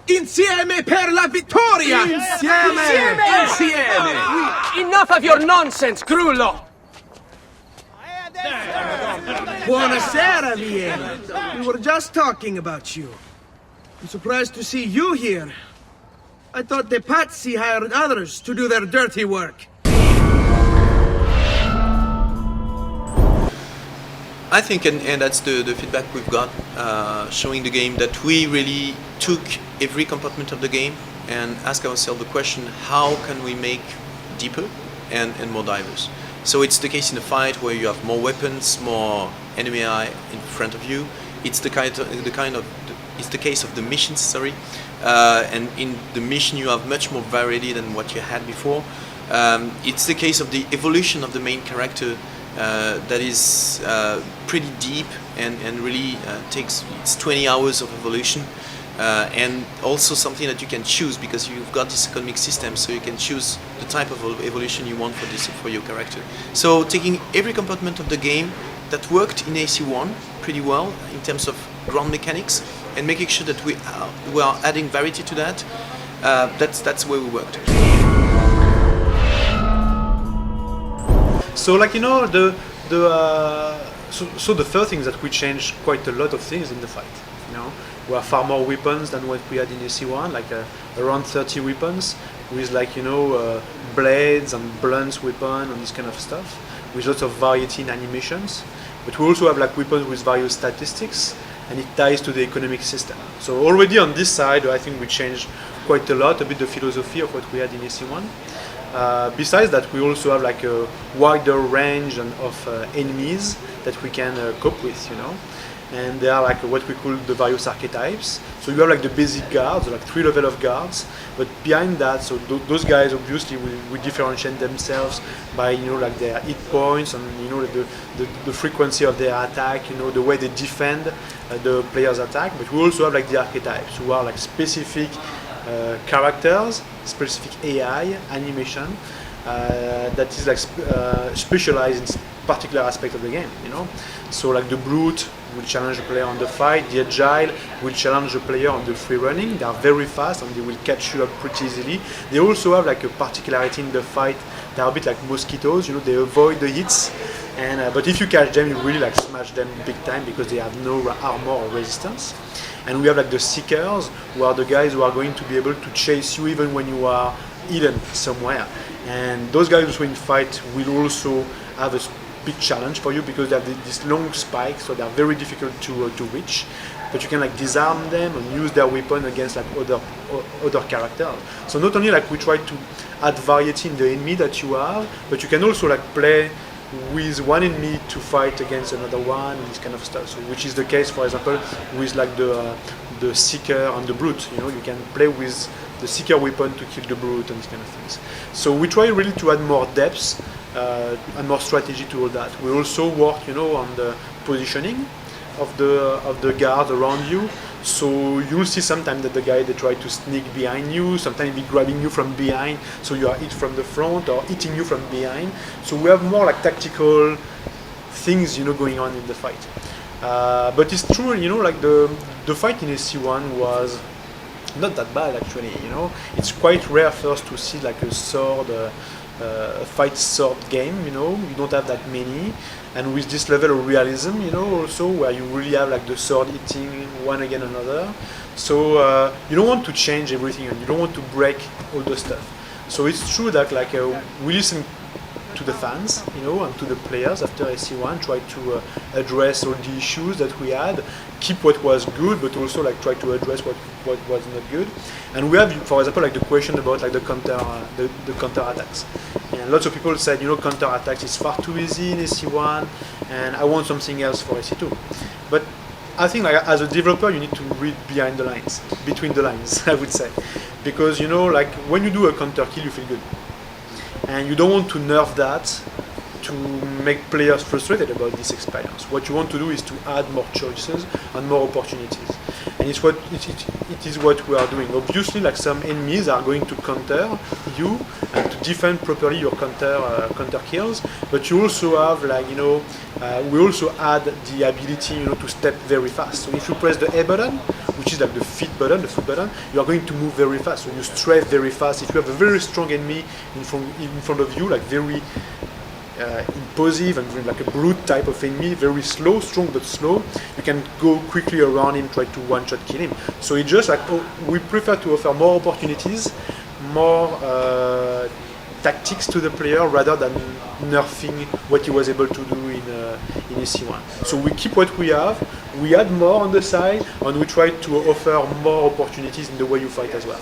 Insieme per la vittoria! Insieme! Enough of your nonsense, Grullo! Buonasera, Vienna. We were just talking about you. I'm surprised to see you here. I thought the Patsy hired others to do their dirty work. I think, and that's the feedback we've got, showing the game that we really took every compartment of the game and asked ourselves the question, how can we make deeper and more diverse? So it's the case in a fight where you have more weapons, more enemy eye in front of you. It's the case of the missions, sorry. And in the mission you have much more variety than what you had before. It's the case of the evolution of the main character that is pretty deep and really it's 20 hours of evolution. And also something that you can choose because you've got this economic system, so you can choose the type of evolution you want for your character. So taking every compartment of the game that worked in AC1 pretty well in terms of ground mechanics and making sure that we are adding variety to that, that's where we worked. So like, you know, so the first thing is that we changed quite a lot of things in the fight. You know, we have far more weapons than what we had in AC1, like around 30 weapons with, like, you know, blades and blunt weapon and this kind of stuff, with lots of variety in animations. But we also have like weapons with various statistics, and it ties to the economic system. So already on this side, I think we changed quite a lot, a bit the philosophy of what we had in AC1. Besides that, we also have like a wider range of enemies that we can cope with, you know. And they are like what we call the various archetypes. So you have like the basic guards, like 3 levels of guards, but behind that, so those guys obviously will differentiate themselves by, you know, like their hit points and, you know, the frequency of their attack, you know, the way they defend the player's attack. But we also have like the archetypes, who are like specific characters, specific AI, animation, that is like specialized in particular aspect of the game, you know. So like the brute will challenge the player on the fight, the agile will challenge the player on the free running. They are very fast and they will catch you up pretty easily. They also have like a particularity in the fight. They are a bit like mosquitoes, you know, they avoid the hits, and but if you catch them, you really like smash them big time because they have no armor or resistance. And we have like the seekers, who are the guys who are going to be able to chase you even when you are hidden somewhere. And those guys also in fight will also have a big challenge for you because they have this long spike, so they are very difficult to reach. But you can like disarm them and use their weapon against like other characters. So not only like we try to add variety in the enemy that you have, but you can also like play with one enemy to fight against another one and this kind of stuff. So which is the case, for example, with like the seeker and the brute. You know, you can play with the seeker weapon to kill the brute and these kind of things. So we try really to add more depth and more strategy to all that. We also work, you know, on the positioning of the guard around you. So you'll see sometimes that the guy, they try to sneak behind you, sometimes be grabbing you from behind, so you are hit from the front or hitting you from behind. So we have more like tactical things, you know, going on in the fight. But it's true, you know, like the fight in AC1 was not that bad actually, you know. It's quite rare first to see like a sword, a fight sword game, you know. You don't have that many. And with this level of realism, you know, also where you really have like the sword hitting one against another. So you don't want to change everything and you don't want to break all the stuff. So it's true that like we listen to the fans, you know, and to the players after AC1, try to address all the issues that we had, keep what was good, but also like try to address what was not good. And we have, for example, like the question about like the counter attacks. And lots of people said, you know, counter attacks is far too easy in AC1, and I want something else for AC2. But I think like as a developer, you need to read behind the lines, between the lines, I would say, because, you know, like when you do a counter kill, you feel good. And you don't want to nerf that to make players frustrated about this experience. What you want to do is to add more choices and more opportunities. And it is what we are doing. Obviously, like some enemies are going to counter you and to defend properly your counter kills. But you also have, like, we also add the ability, to step very fast. So if you press the A button, which is like the foot button, you are going to move very fast. So you strafe very fast. If you have a very strong enemy in front of you, like very impulsive and like a brute type of enemy, very slow, strong but slow, you can go quickly around him, try to one-shot kill him. So it's just like, we prefer to offer more opportunities, more tactics to the player rather than nerfing what he was able to do in AC1. So we keep what we have, we add more on the side, and we try to offer more opportunities in the way you fight as well.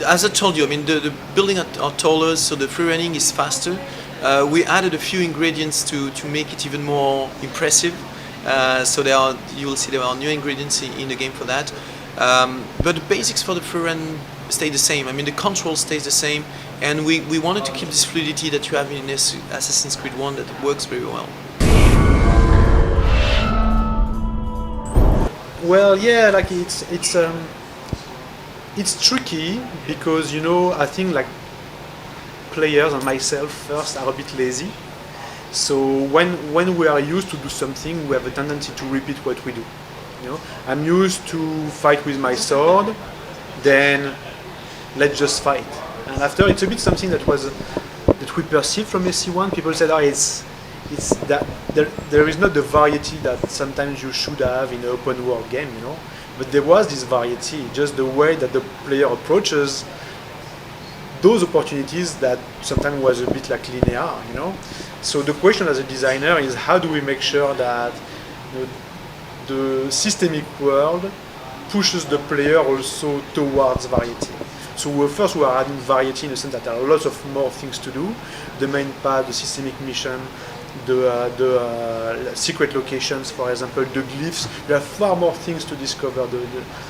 As I told you, I mean, the building are taller, so the free running is faster. We added a few ingredients to make it even more impressive. So you will see there are new ingredients in the game for that. But the basics for the free run stay the same. I mean, the control stays the same, and we wanted to keep this fluidity that you have in Assassin's Creed 1 that works very well. Well, yeah, like it's tricky because, I think like players and myself first are a bit lazy. So when we are used to do something, we have a tendency to repeat what we do. I'm used to fight with my sword, then let's just fight. And after, it's a bit something that we perceived from AC1. People said, it's that there is not the variety that sometimes you should have in an open world game, But there was this variety, just the way that the player approaches those opportunities that sometimes was a bit like linear, So the question as a designer is, how do we make sure that the systemic world pushes the player also towards variety? So first we are adding variety in the sense that there are lots of more things to do. The main path, the systemic mission, the secret locations, for example, the glyphs. You have far more things to discover.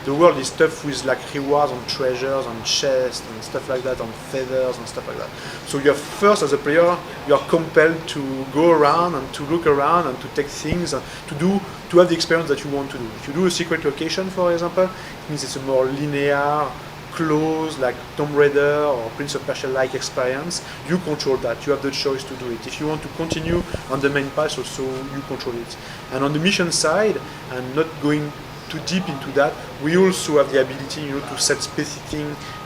The world is tough with like rewards and treasures and chests and stuff like that, and feathers and stuff like that. So you have first, as a player, you are compelled to go around and to look around and to take things and to have the experience that you want to do. If you do a secret location, for example, it means it's a more linear, close, like Tomb Raider or Prince of Persia-like experience. You control that. You have the choice to do it. If you want to continue on the main path, also you control it. And on the mission side, and not going too deep into that, we also have the ability, to set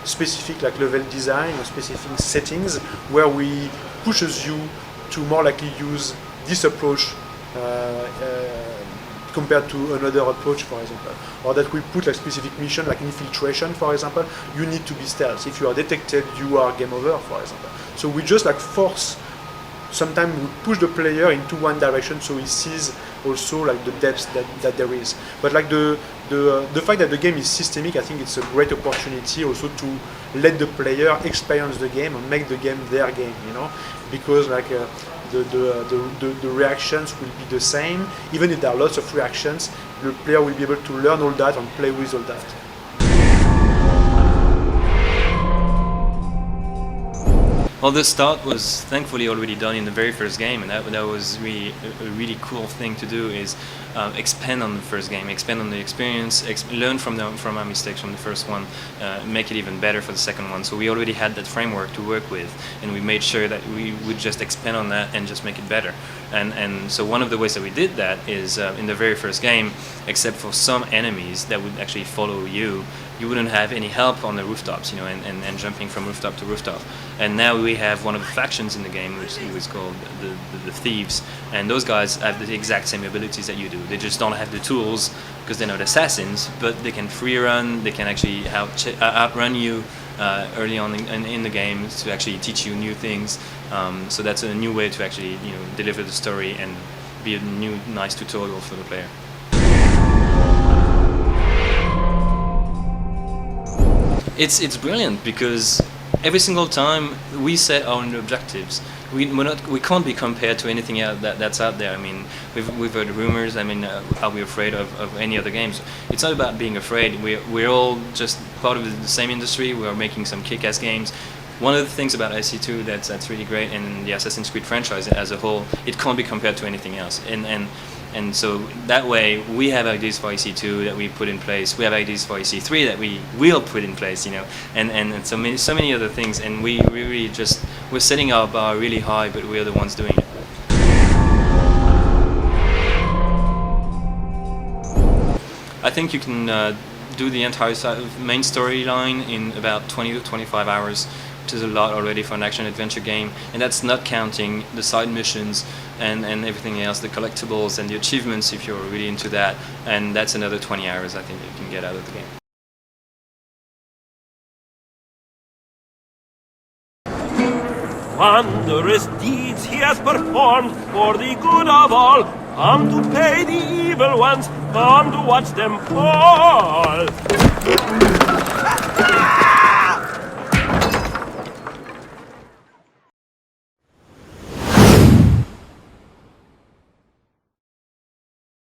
specific like level design or specific settings where we pushes you to more likely use this approach compared to another approach, for example. Or that we put a specific mission, like infiltration, for example, you need to be stealth. If you are detected, you are game over, for example. So we just like force, sometimes we push the player into one direction so he sees also like the depth that there is. But like the fact that the game is systemic, I think it's a great opportunity also to let the player experience the game and make the game their game, because like the reactions will be the same. Even if there are lots of reactions, the player will be able to learn all that and play with all that. Well, the start was thankfully already done in the very first game, and that was really a really cool thing to do, is expand on the first game, expand on the experience, learn from our mistakes from the first one, make it even better for the second one. So we already had that framework to work with, and we made sure that we would just expand on that and just make it better. And so one of the ways that we did that is in the very first game, except for some enemies that would actually follow you, you wouldn't have any help on the rooftops, and jumping from rooftop to rooftop. And now we have one of the factions in the game, which is called the Thieves, and those guys have the exact same abilities that you do. They just don't have the tools because they're not assassins, but they can free run, they can actually outrun you early on in the game to actually teach you new things. So that's a new way to actually deliver the story and be a new nice tutorial for the player. It's brilliant because every single time we set our own objectives, we can't be compared to anything else that's out there. I mean, we've heard rumors. I mean, are we afraid of any other games? It's not about being afraid. We're all just part of the same industry. We are making some kick-ass games. One of the things about AC2 that's really great, and the Assassin's Creed franchise as a whole, it can't be compared to anything else. And so that way, we have ideas for AC2 that we put in place. We have ideas for AC3 that we will put in place, you know, and so many other things. And we really we're setting our bar really high, but we're the ones doing it. I think you can do the entire main storyline in about 20 to 25 hours, which is a lot already for an action-adventure game, and that's not counting the side missions and everything else, the collectibles and the achievements if you're really into that, and that's another 20 hours I think you can get out of the game. Wondrous deeds he has performed for the good of all. Come to pay the evil ones, come to watch them fall.